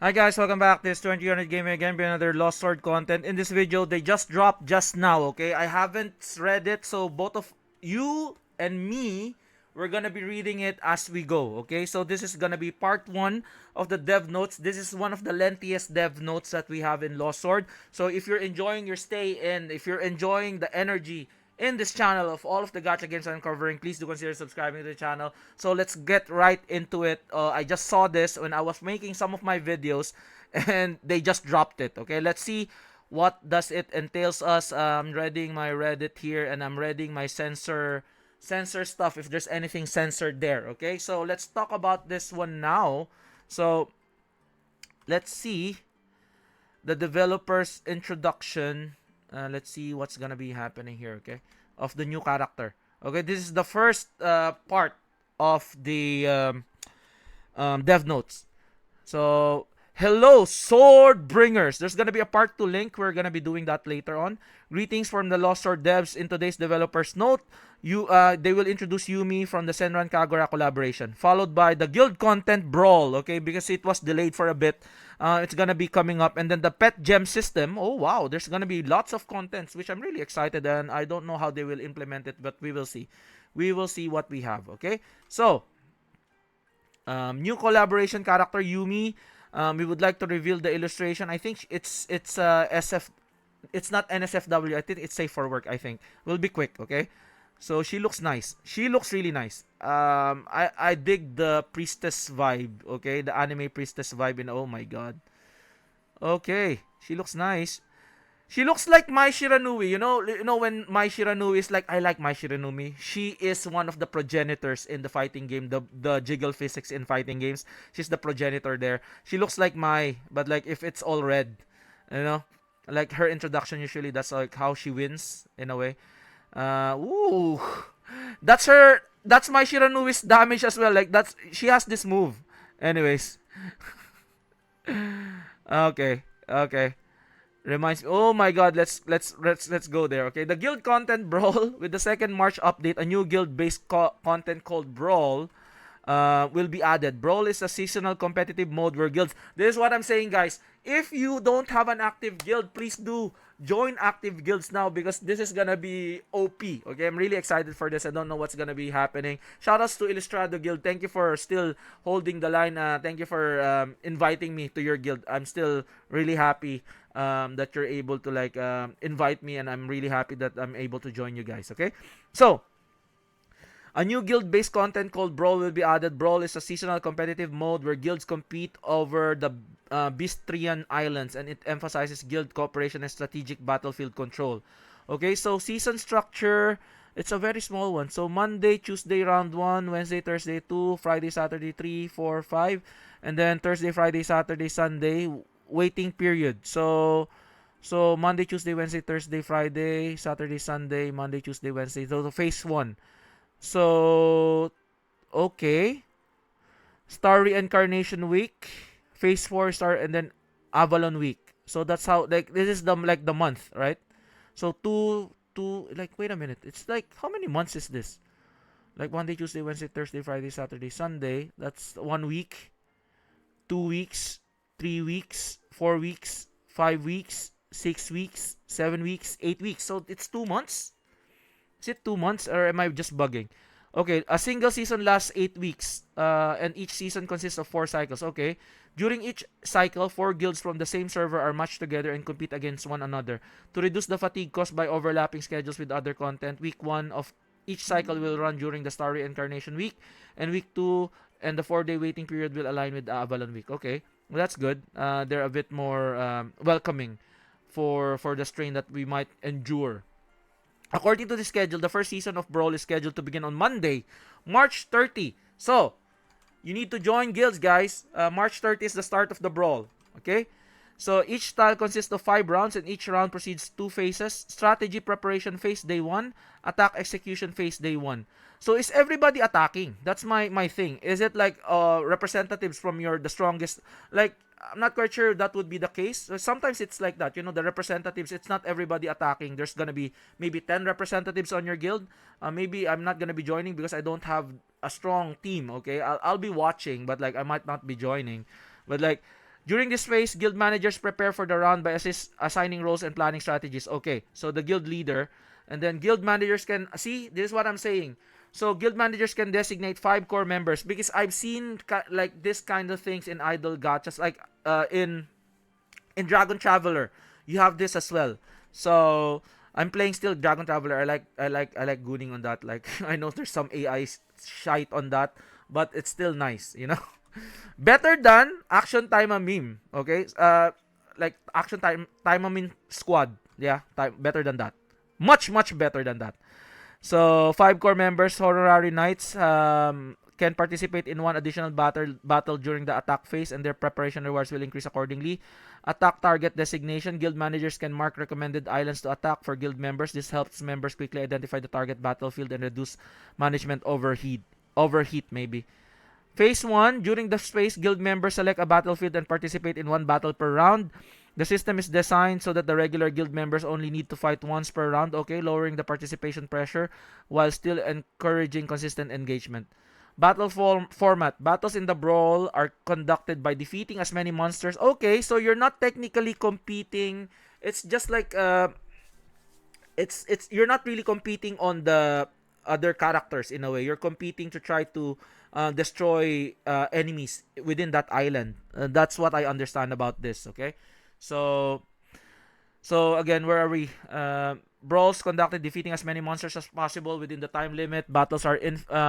Hi guys, welcome back. This is 2000 Gaming again with another Lost Sword content. In this video, they just dropped just now, okay? I haven't read it, so both of you and me, we're gonna be reading it as we go, okay? So this is gonna be part 1 of the dev notes. This is one of the lengthiest dev notes that we have in Lost Sword. So if you're enjoying your stay in, if you're enjoying the energy in this channel of all of the gacha games I'm covering, please do consider subscribing to the channel. So let's get right into it. I just saw this when I was making some of my videos and they just dropped it. Okay, let's see what does it entails us. I'm reading my Reddit here and I'm reading my sensor stuff if there's anything censored there. Okay, so let's talk about this one now. So let's see the developer's introduction. Let's see what's gonna be happening here, okay? Of the new character. Okay, this is the first part of the dev notes. So, hello, Sword Bringers. There's gonna be a part 2 link. We're gonna be doing that later on. Greetings from the Lost Sword devs. In today's developer's note, they will introduce Yumi from the Senran Kagura collaboration, followed by the guild content brawl. Okay, because it was delayed for a bit. It's gonna be coming up, and then the pet gem system. Oh wow, there's gonna be lots of contents, which I'm really excited, and I don't know how they will implement it, but we will see. We will see what we have. Okay, so new collaboration character Yumi. We would like to reveal the illustration. I think it's SF. It's not NSFW. I think it's safe for work. I think we'll be quick. Okay. So she looks nice. She looks really nice. I dig the priestess vibe. Okay, the anime priestess vibe. And oh my god. Okay, she looks nice. She looks like Mai Shiranui. You know when Mai Shiranui is like, I like Mai Shiranui. She is one of the progenitors in the fighting game, the jiggle physics in fighting games. She's the progenitor there. She looks like Mai, but like if it's all red, you know, like her introduction usually that's like how she wins in a way. Ooh, that's her. That's Mai Shiranui's damage as well. Like that's she has this move. Anyways, okay, okay. Reminds me. Oh my God, let's go there. Okay, the guild content brawl with the second March update, a new guild-based content called Brawl will be added. Brawl is a seasonal competitive mode where guilds. This is what I'm saying, guys. If you don't have an active guild, please do join active guilds now because this is gonna be OP. Okay, I'm really excited for this. I don't know what's gonna be happening. Shoutouts to Illustrado Guild. Thank you for still holding the line. Thank you for inviting me to your guild. I'm still really happy that you're able to like invite me, and I'm really happy that I'm able to join you guys. Okay, so a new guild-based content called Brawl will be added. Brawl is a seasonal competitive mode where guilds compete over the Bistrian Islands, and it emphasizes guild cooperation and strategic battlefield control. Okay, so season structure, it's a very small one. So Monday, Tuesday, round 1, Wednesday, Thursday, 2, Friday, Saturday, 3, 4, 5, and then Thursday, Friday, Saturday, Sunday, waiting period. So Monday, Tuesday, Wednesday, Thursday, Friday, Saturday, Sunday, Monday, Tuesday, Wednesday. So phase 1. So, okay. Star Reincarnation Week, Phase 4 Star, and then Avalon Week. So that's how, like, this is the month, right? So like, wait a minute. It's like, how many months is this? Like Monday, Tuesday, Wednesday, Thursday, Friday, Saturday, Sunday. That's 1 week, 2 weeks, 3 weeks, 4 weeks, 5 weeks, 6 weeks, 7 weeks, 8 weeks. So it's 2 months. Is it 2 months or am I just bugging? Okay, a single season lasts 8 weeks, and each season consists of 4 cycles. Okay, during each cycle, 4 guilds from the same server are matched together and compete against one another to reduce the fatigue caused by overlapping schedules with other content. Week 1 of each cycle will run during the Star Reincarnation Week, and week 2 and the 4-day waiting period will align with the Avalon Week. Okay, well, that's good. They're a bit more welcoming for the strain that we might endure. According to the schedule, the first season of Brawl is scheduled to begin on Monday, March 30. So, you need to join guilds, guys. March 30 is the start of the Brawl. Okay? So, each style consists of 5 rounds and each round proceeds 2 phases. Strategy preparation phase, day 1. Attack execution phase, day 1. So, is everybody attacking? That's my thing. Is it like representatives from the strongest... Like, I'm not quite sure that would be the case. Sometimes it's like that. The representatives, it's not everybody attacking. There's gonna be maybe 10 representatives on your guild. Maybe I'm not gonna be joining because I don't have a strong team, okay? I'll be watching, but like I might not be joining. But like During this phase, guild managers prepare for the round by assigning roles and planning strategies. Okay, so the guild leader, and then guild managers can see. This is what I'm saying. So guild managers can designate 5 core members because I've seen like this kind of things in idle gachas, like in Dragon Traveler. You have this as well. So I'm playing still Dragon Traveler. I like gooning on that. Like I know there's some AI shite on that, but it's still nice, you know. Better than Action Time Meme, okay? Like Action Time Meme Squad. Yeah, better than that. Much better than that. So 5 core members, honorary knights, can participate in one additional battle during the attack phase, and their preparation rewards will increase accordingly. Attack target designation. Guild managers can mark recommended islands to attack for guild members. This helps members quickly identify the target battlefield and reduce management overheat. Overheat, maybe. Phase 1. During the phase, guild members select a battlefield and participate in one battle per round. The system is designed so that the regular guild members only need to fight once per round, okay, lowering the participation pressure while still encouraging consistent engagement. Battle format. Battles in the brawl are conducted by defeating as many monsters. Okay, so you're not technically competing. It's just like it's you're not really competing on the other characters in a way. You're competing to try to destroy enemies within that island. That's what I understand about this. Okay, so again, where are we? Brawls conducted defeating as many monsters as possible within the time limit. Battles are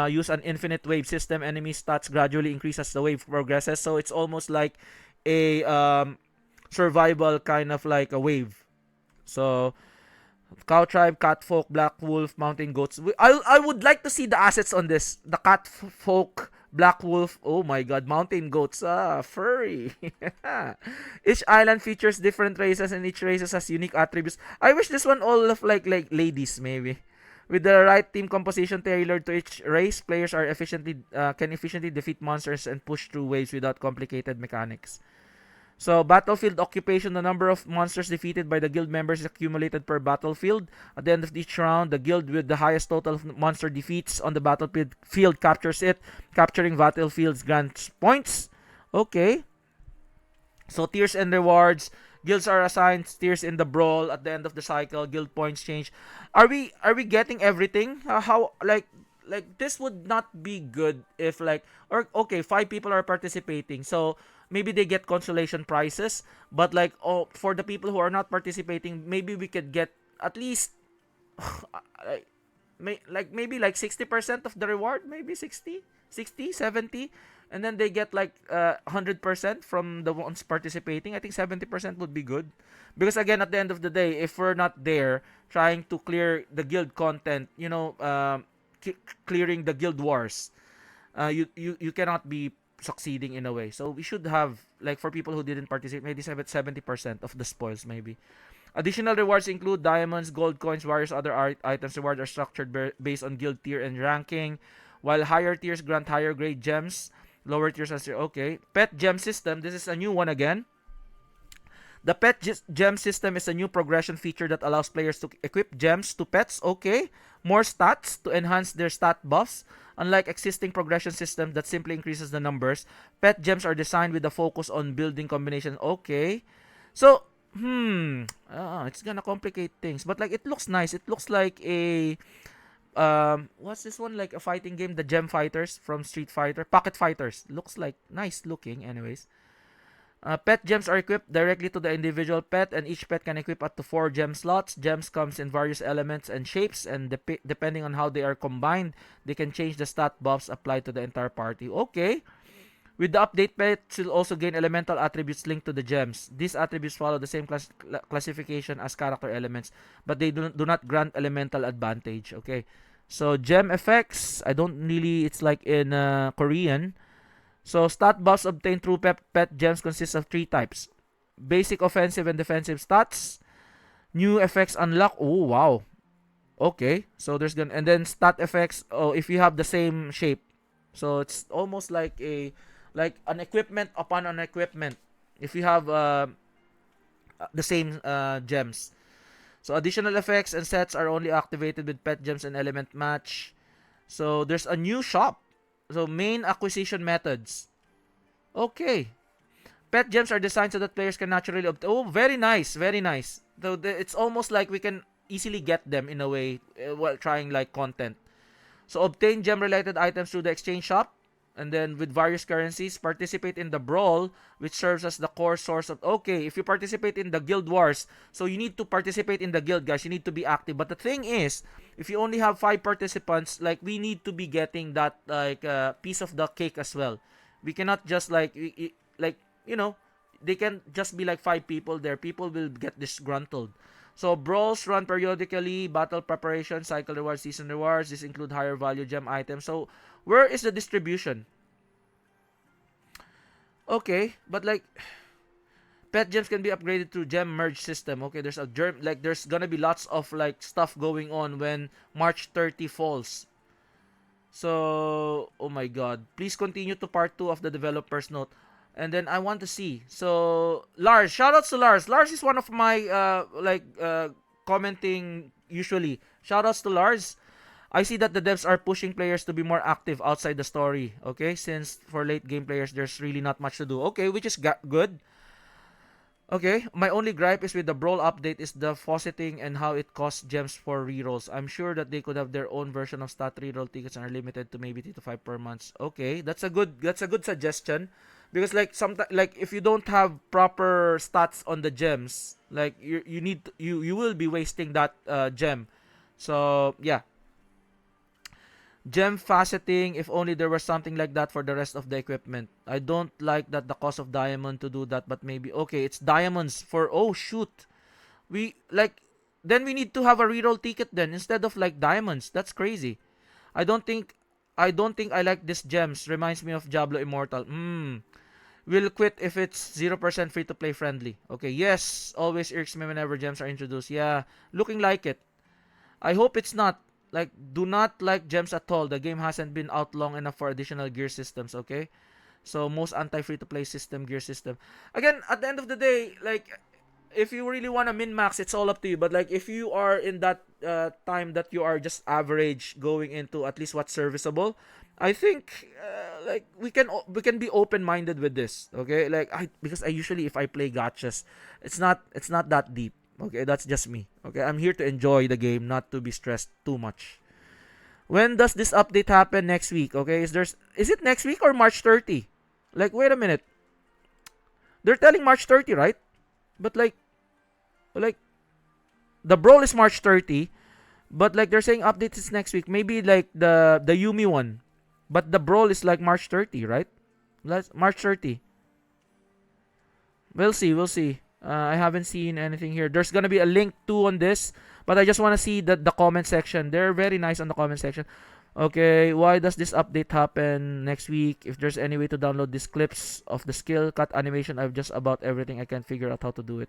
use an infinite wave system. Enemy stats gradually increase as the wave progresses. So it's almost like a survival kind of like a wave. So Cow Tribe, Cat Folk, Black Wolf, Mountain Goats. I would like to see the assets on this. The Cat Folk, Black Wolf. Oh my God, Mountain Goats. Furry. Each island features different races, and each race has unique attributes. I wish this one all of like ladies maybe. With the right team composition tailored to each race, players are can efficiently defeat monsters and push through waves without complicated mechanics. So, battlefield occupation, the number of monsters defeated by the guild members is accumulated per battlefield. At the end of each round, the guild with the highest total of monster defeats on the battlefield captures it. Capturing battlefields grants points. Okay. So, tiers and rewards. Guilds are assigned tiers in the brawl at the end of the cycle. Guild points change. Are we getting everything? How like this would not be good if like, or okay, 5 people are participating. So maybe they get consolation prizes, but like, oh, for the people who are not participating, maybe we could get at least maybe like 60% of the reward, maybe 70, and then they get like 100% from the ones participating. I think 70% would be good, because again, at the end of the day, if we're not there trying to clear the guild content, clearing the guild wars, you cannot be succeeding in a way. So we should have, like, for people who didn't participate, maybe 70% of the spoils maybe. Additional rewards include diamonds, gold coins, various other items. Rewards are structured based on guild tier and ranking, while higher tiers grant higher grade gems. Lower tiers are okay. Pet gem system. This is a new one again. The pet gem system is a new progression feature that allows players to equip gems to pets. Okay. More stats to enhance their stat buffs. Unlike existing progression systems that simply increases the numbers, pet gems are designed with a focus on building combinations. Okay. So, it's gonna complicate things. But like, it looks nice. It looks like a what's this one? Like a fighting game, the Gem Fighters from Street Fighter, Pocket Fighters. Looks like nice looking. Anyways, pet gems are equipped directly to the individual pet, and each pet can equip up to 4 gem slots. Gems comes in various elements and shapes, and depending on how they are combined, they can change the stat buffs applied to the entire party. Okay. With the update, pets will also gain elemental attributes linked to the gems. These attributes follow the same classification as character elements, but they do not grant elemental advantage. Okay. So, gem effects, I don't really, it's like in Korean. So, stat buffs obtained through pet gems consist of 3 types. Basic offensive and defensive stats. New effects unlock. Oh, wow. Okay. So, there's gonna, and then stat effects, if you have the same shape. So, it's almost like an equipment upon an equipment if you have the same gems. So additional effects and sets are only activated with pet gems and element match. So there's a new shop. So main acquisition methods. Okay. Pet gems are designed so that players can naturally oh, very nice, very nice. So it's almost like we can easily get them in a way while trying like content. So obtain gem related items through the exchange shop, and then with various currencies, participate in the brawl, which serves as the core source of, okay, if you participate in the guild wars, so you need to participate in the guild, guys. You need to be active. But the thing is, if you only have 5 participants, like, we need to be getting that like piece of the cake as well. We cannot just like like, you know, they can just be like 5 people there. People will get disgruntled. So brawls run periodically, battle preparation, cycle rewards, season rewards. This include higher value gem items. So where is the distribution? Okay, but like, pet gems can be upgraded through gem merge system. Okay, there's a gem, like, there's gonna be lots of like stuff going on when March 30 falls. So, oh my god. Please continue to part 2 of the developer's note. And then I want to see. So, Lars, shoutouts to Lars. Lars is one of my commenting usually. Shoutouts to Lars. I see that the devs are pushing players to be more active outside the story. Okay, since for late game players, there's really not much to do. Okay, which is good. Okay, my only gripe is with the Brawl update is the fauceting and how it costs gems for rerolls. I'm sure that they could have their own version of stat reroll tickets and are limited to maybe 3 to 5 per month. Okay, that's a good suggestion, because like sometimes, like, if you don't have proper stats on the gems, like, you need to, you will be wasting that gem. So yeah, gem faceting, if only there was something like that for the rest of the equipment. I don't like that the cost of diamond to do that, but maybe, okay, it's diamonds for, oh shoot. We, like, then we need to have a reroll ticket then instead of like diamonds. That's crazy. I don't think I like this gems. Reminds me of Diablo Immortal. Will quit if it's 0% free to play friendly. Okay, yes, always irks me whenever gems are introduced. Yeah, looking like it. I hope it's not. Like, do not like gems at all. The game hasn't been out long enough for additional gear systems, okay? So, most anti-free-to-play system, gear system. Again, at the end of the day, like, if you really want to min-max, it's all up to you. But, like, if you are in that time that you are just average going into at least what's serviceable, I think, like, we can be open-minded with this, okay? Like, because I usually, if I play gachas, it's not that deep. Okay, that's just me. Okay, I'm here to enjoy the game, not to be stressed too much. When does this update happen? Next week? Okay, is it next week or March 30? Like, wait a minute. They're telling March 30, right? But like the brawl is March 30, but like they're saying update is next week. Maybe like the Yumi one, but the brawl is like March 30, right? March 30. We'll see. I haven't seen anything here. There's gonna be a link too on this, but I just want to see the comment section. They're very nice on the comment section. Okay, why does this update happen next week? If there's any way to download these clips of the skill cut animation, I've just about everything. I can figure out how to do it.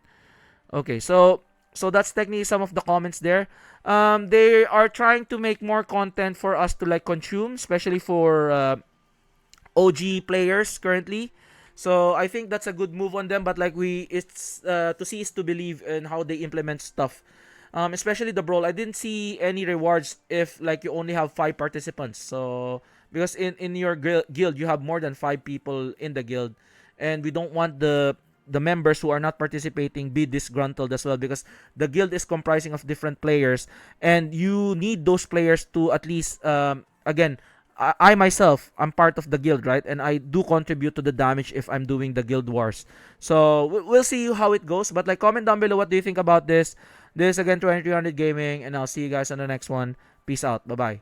Okay, so that's technically some of the comments there. They are trying to make more content for us to like consume, especially for OG players currently. So I think that's a good move on them, but like it's to see is to believe in how they implement stuff. Especially the brawl. I didn't see any rewards if like you only have 5 participants. So because in your guild you have more than 5 people in the guild, and we don't want the members who are not participating be disgruntled as well, because the guild is comprising of different players, and you need those players to at least again, I myself, I'm part of the guild, right? And I do contribute to the damage if I'm doing the guild wars. So we'll see how it goes. But like, comment down below, what do you think about this? This again, 2300 Gaming, and I'll see you guys on the next one. Peace out. Bye bye.